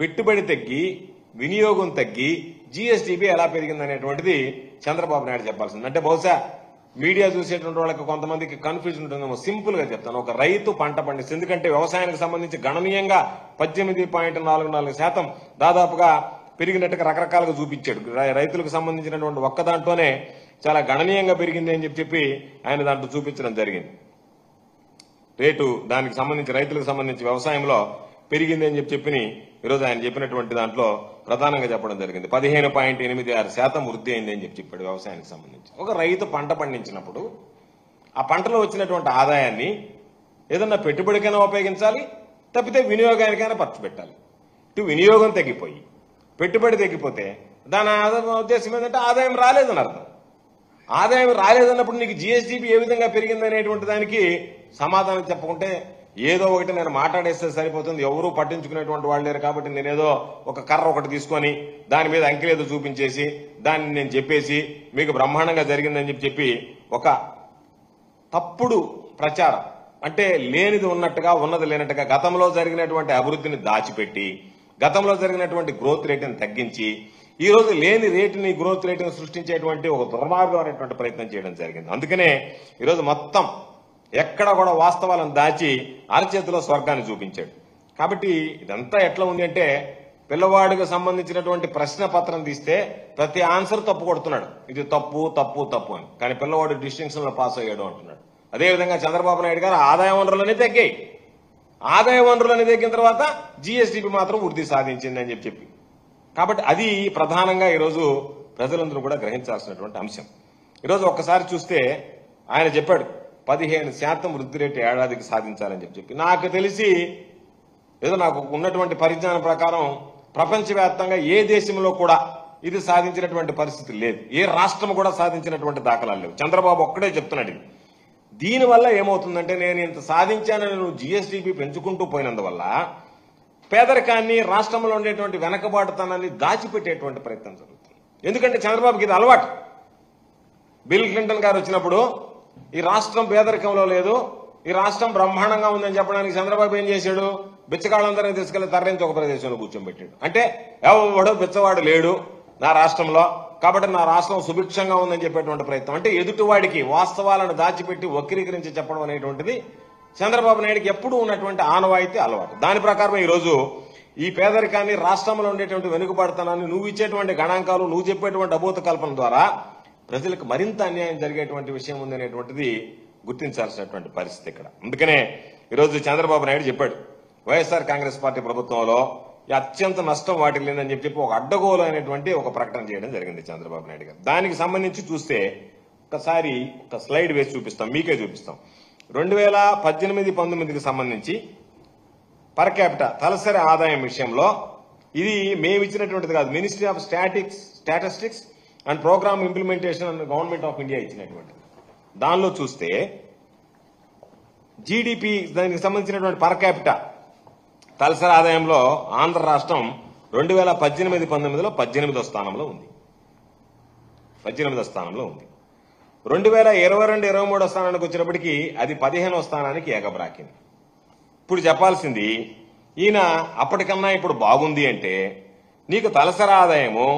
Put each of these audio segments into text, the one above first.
పెట్టుబడి తగ్గి వినియోగం తగ్గి జీఎస్టీపీ ఎలా పెరిగిందనేటువంటిది చంద్రబాబు నాయుడు చెప్పాల్సింది. అంటే బహుశా మీడియా చూసేటువంటి వాళ్ళకి కొంతమందికి కన్ఫ్యూజన్ ఉంటుందేమో. సింపుల్ గా చెప్తాను, ఒక రైతు పంట పండిస్తుంది, ఎందుకంటే వ్యవసాయానికి సంబంధించి గణనీయంగా 18.44% దాదాపుగా పెరిగినట్టుగా రకరకాలుగా చూపించాడు. రైతులకు సంబంధించినటువంటి ఒక్క దాంట్లోనే చాలా గణనీయంగా పెరిగింది అని చెప్పి ఆయన దాంట్లో చూపించడం జరిగింది. రేటు దానికి సంబంధించి రైతులకు సంబంధించి వ్యవసాయంలో పెరిగింది అని చెప్పి ఈరోజు ఆయన చెప్పినటువంటి దాంట్లో ప్రధానంగా చెప్పడం జరిగింది. 15.86% వృద్ధి అయింది అని చెప్పాడు వ్యవసాయానికి సంబంధించి. ఒక రైతు పంట పండించినప్పుడు ఆ పంటలో వచ్చినటువంటి ఆదాయాన్ని ఏదన్నా పెట్టుబడికైనా ఉపయోగించాలి, తప్పితే వినియోగానికైనా ఖర్చు పెట్టాలి. ఇటు వినియోగం తగ్గిపోయి పెట్టుబడి తగ్గిపోతే దాని ఉద్దేశం ఏంటంటే ఆదాయం రాలేదని అర్థం. ఆదాయం రాలేదన్నప్పుడు నీకు జీఎస్టీపీ ఏ విధంగా పెరిగిందనేటువంటి దానికి సమాధానం చెప్పకుంటే ఏదో ఒకటి నేను మాట్లాడేస్తే సరిపోతుంది, ఎవరూ పట్టించుకునేటువంటి వాళ్ళు లేరు కాబట్టి నేనేదో ఒక కర్ర ఒకటి తీసుకొని దాని మీద అంకెలేదో చూపించేసి దాన్ని నేను చెప్పేసి మీకు బ్రహ్మాండంగా జరిగిందని చెప్పి ఒక తప్పుడు ప్రచారం, అంటే లేనిది ఉన్నట్టుగా ఉన్నది లేనట్టుగా గతంలో జరిగినటువంటి అభివృద్ధిని దాచిపెట్టి గతంలో జరిగినటువంటి గ్రోత్ రేటును తగ్గించి ఈ రోజు లేని రేటుని గ్రోత్ రేటును సృష్టించేటువంటి ఒక దుర్మార్గమైనటువంటి ప్రయత్నం చేయడం జరిగింది. అందుకనే ఈరోజు మొత్తం ఎక్కడ కూడా వాస్తవాలను దాచి అరచేతిలో స్వర్గాన్ని చూపించాడు. కాబట్టి ఇదంతా ఎట్లా ఉంది అంటే పిల్లవాడికి సంబంధించినటువంటి ప్రశ్న పత్రం తీస్తే ప్రతి ఆన్సర్ తప్పు కొడుతున్నాడు, ఇది తప్పు తప్పు తప్పు అని. కానీ పిల్లవాడు డిస్టింక్షన్ లో పాస్ అయ్యాడు అంటున్నాడు. అదేవిధంగా చంద్రబాబు నాయుడు గారు ఆదాయ వనరులన్నీ తగ్గాయి, ఆదాయ వనరులన్నీ తగ్గిన తర్వాత జీఎస్టీపీ మాత్రం వృద్ధి సాధించింది అని చెప్పి. కాబట్టి అది ప్రధానంగా ఈరోజు ప్రజలందరూ కూడా గ్రహించాల్సినటువంటి అంశం. ఈరోజు ఒక్కసారి చూస్తే ఆయన చెప్పాడు 15% వృద్ధి రేటు ఏడాదికి సాధించాలని చెప్పి. నాకు తెలిసి ఏదో నాకు ఉన్నటువంటి పరిజ్ఞానం ప్రకారం ప్రపంచవ్యాప్తంగా ఏ దేశంలో కూడా ఇది సాధించినటువంటి పరిస్థితి లేదు, ఏ రాష్ట్రం కూడా సాధించినటువంటి దాఖలాలు లేవు. చంద్రబాబు ఒక్కడే చెప్తున్నాడు. దీనివల్ల ఏమవుతుందంటే నేను ఇంత సాధించానని నువ్వు జీఎస్టీపీ పెంచుకుంటూ పోయినందువల్ల పేదరికాన్ని, రాష్ట్రంలో ఉండేటువంటి వెనకబాటుతనాన్ని దాచిపెట్టేటువంటి ప్రయత్నం జరుగుతుంది. ఎందుకంటే చంద్రబాబుకి ఇది అలవాటు. బిల్ క్లింటన్ గారు వచ్చినప్పుడు ఈ రాష్ట్రం పేదరికంలో లేదు, ఈ రాష్ట్రం బ్రహ్మాండంగా ఉందని చెప్పడానికి చంద్రబాబు ఏం చేశాడు? బిచ్చగాళ్ళందరినీ తీసుకెళ్లి తరలించి ఒక ప్రదేశంలో కూర్చోబెట్టాడు. అంటే ఎవడో బిచ్చవాడు లేడు నా రాష్ట్రంలో, కాబట్టి నా రాష్ట్రం సుభిక్షంగా ఉందని చెప్పేటువంటి ప్రయత్నం. అంటే ఎదుటివాడికి వాస్తవాలను దాచిపెట్టి వక్రీకరించి చెప్పడం అనేటువంటిది చంద్రబాబు నాయుడికి ఎప్పుడూ ఉన్నటువంటి ఆనవాయితీ, అలవాటు. దాని ప్రకారం ఈరోజు ఈ పేదరికాన్ని, రాష్ట్రంలో ఉండేటువంటి వెనుకబడతనాన్ని, నువ్వు ఇచ్చేటువంటి గణాంకాలు, నువ్వు చెప్పేటువంటి అభూత కల్పన ద్వారా ప్రజలకు మరింత అన్యాయం జరిగేటువంటి విషయం ఉందనేటువంటిది గుర్తించాల్సినటువంటి పరిస్థితి ఇక్కడ. అందుకనే ఈరోజు చంద్రబాబు నాయుడు చెప్పాడు, వైఎస్ఆర్ కాంగ్రెస్ పార్టీ ప్రభుత్వంలో అత్యంత నష్టం వాటిల్లిందని చెప్పి ఒక అడ్డగోలు అనేటువంటి ఒక ప్రకటన చేయడం జరిగింది చంద్రబాబు నాయుడు గారు. దానికి సంబంధించి చూస్తే ఒకసారి ఒక స్లైడ్ వేసి చూపిస్తాం, మీకే చూపిస్తాం. 2018-19కి సంబంధించి పర్ క్యాపిటా తలసరి ఆదాయం విషయంలో ఇది మేము ఇచ్చినటువంటిది కాదు, ministry of statistics and programme implementation and government of India ఇచ్చినటువంటిది. దానిలో చూస్తే జీడిపి దానికి సంబంధించినటువంటి పర్ క్యాపిటా తలసరి ఆదాయంలో ఆంధ్ర రాష్ట్రం 2018-19లో 18వ స్థానంలో ఉంది. 2022-23 స్థానానికి వచ్చినప్పటికీ అది 15వ స్థానానికి ఎగబ్రాకింది. ఇప్పుడు చెప్పాల్సింది, ఈయన అప్పటికన్నా ఇప్పుడు బాగుంది అంటే నీకు తలసరి ఆదాయము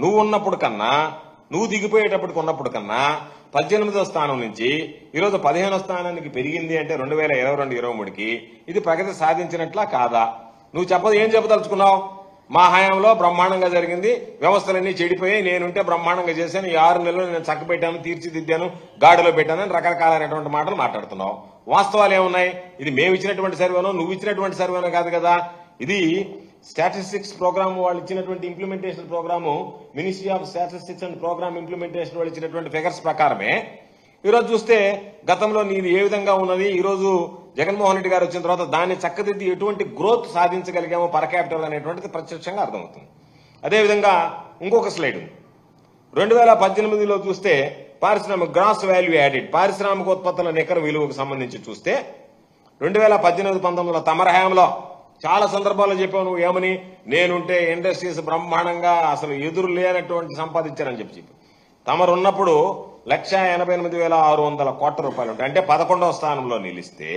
నువ్వు ఉన్నప్పుడు కన్నా, నువ్వు దిగిపోయేటప్పటికి ఉన్నప్పుడు కన్నా 18వ స్థానం నుంచి ఈరోజు 15వ స్థానానికి పెరిగింది అంటే 2022-23కి ఇది ప్రగతి సాధించినట్లా కాదా? నువ్వు ఏం చెప్పదలుచుకున్నావు? మా హయాంలో బ్రహ్మాండంగా జరిగింది, వ్యవస్థలన్నీ చెడిపోయాయి, నేనుంటే బ్రహ్మాండంగా చేశాను, ఈ 6 నెలలు నేను చక్కబెట్టాను, తీర్చిదిద్దాను, గాడిలో పెట్టానని రకరకాలైనటువంటి మాటలు మాట్లాడుతున్నావు. వాస్తవాలు ఏమున్నాయి? ఇది మేము ఇచ్చినటువంటి సర్వేనో నువ్వు ఇచ్చినటువంటి సర్వేనో కాదు కదా. ఇది స్టాటిస్టిక్స్ ప్రోగ్రామ్ వాళ్ళు ఇచ్చినటువంటి implementation program, ministry of statistics and programme implementation వాళ్ళు ఇచ్చినటువంటి ఫిగర్స్ ప్రకారమే ఈరోజు చూస్తే గతంలో నీది ఏ విధంగా ఉన్నది, ఈరోజు జగన్మోహన్ రెడ్డి గారు వచ్చిన తర్వాత దాన్ని చక్కదిద్ది ఎటువంటి గ్రోత్ సాధించగలిగామో పర్ క్యాపిటల్ అనేటువంటిది ప్రత్యక్షంగా అర్థమవుతుంది. అదేవిధంగా ఇంకొక స్లైడ్ ఉంది. 2018లో చూస్తే గ్రాస్ వాల్యూ యాడెడ్, పారిశ్రామికోత్పత్తుల నికర విలువకు సంబంధించి చూస్తే 2018-19లో తమ హయాంలో చాలా సందర్భాల్లో చెప్పావు నువ్వు ఏమని, నేనుంటే ఇండస్ట్రీస్ బ్రహ్మాండంగా అసలు ఎదురు లేనటువంటి సంపాదించారని చెప్పి తమరున్నప్పుడు 1,88,600 కోట్ల రూపాయలు ఉంటాయి. అంటే 11వ స్థానంలో నిలిస్తే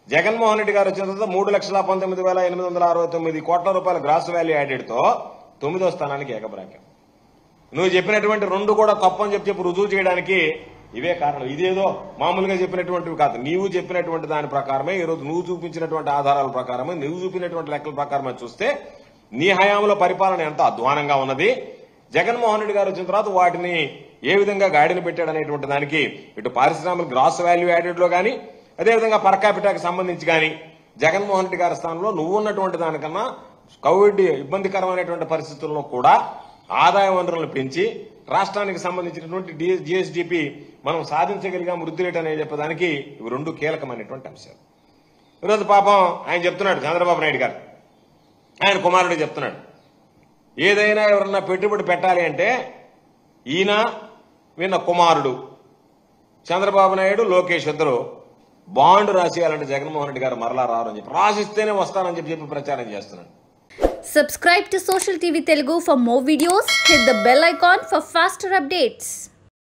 జగన్మోహన్ రెడ్డి గారు వచ్చిన తర్వాత 3,19,869 కోట్ల రూపాయల గ్రాస్ వాల్యూ యాడెడ్తో 9వ స్థానానికి ఏకబ్రాక్యం. నువ్వు చెప్పినటువంటి 2 కూడా తప్పు అని చెప్పి రుజువు చేయడానికి ఇవే కారణం. ఇదేదో మామూలుగా చెప్పినటువంటివి కాదు. నీవు చెప్పినటువంటి దాని ప్రకారమే ఈరోజు నువ్వు చూపించినటువంటి ఆధారాల ప్రకారమే నువ్వు చూపినటువంటి లెక్కల ప్రకారమే చూస్తే నీ హయాంలో పరిపాలన ఎంత అధ్వానంగా ఉన్నది. జగన్మోహన్ రెడ్డి గారు వచ్చిన తర్వాత వాటిని ఏ విధంగా గాడిన పెట్టాడు అనేటువంటి దానికి ఇటు పారిశ్రామిక గ్రాస్ వాల్యూ యాడెడ్ లో గానీ అదేవిధంగా పర్ క్యాపిటాకి సంబంధించి కానీ జగన్మోహన్ రెడ్డి గారి స్థానంలో నువ్వు ఉన్నటువంటి దానికన్నా కోవిడ్ ఇబ్బందికరమైనటువంటి పరిస్థితుల్లో కూడా ఆదాయ వనరులను పెంచి రాష్ట్రానికి సంబంధించినటువంటి జిఎస్డిపి మనం సాధించగలిగాం వృద్ధి రేటు అనేది చెప్పడానికి ఇవి 2 కీలకమైనటువంటి అంశాలు. ఈరోజు పాపం ఆయన చెప్తున్నాడు, చంద్రబాబు నాయుడు గారు ఆయన కుమారుడు చెప్తున్నాడు, ఏదైనా ఎవరన్నా పెట్టుబడి పెట్టాలి అంటే ఈయన వీళ్ళ కుమారుడు చంద్రబాబు నాయుడు లోకేష్ ఇద్దరు బాండ్ రాసేయాలంటే జగన్మోహన్ రెడ్డి గారు మరలా రారని చెప్పి రాసిస్తేనే వస్తానని చెప్పి ప్రచారం చేస్తున్నాడు. Subscribe to Social TV Telugu for more videos. Hit the bell icon for faster updates.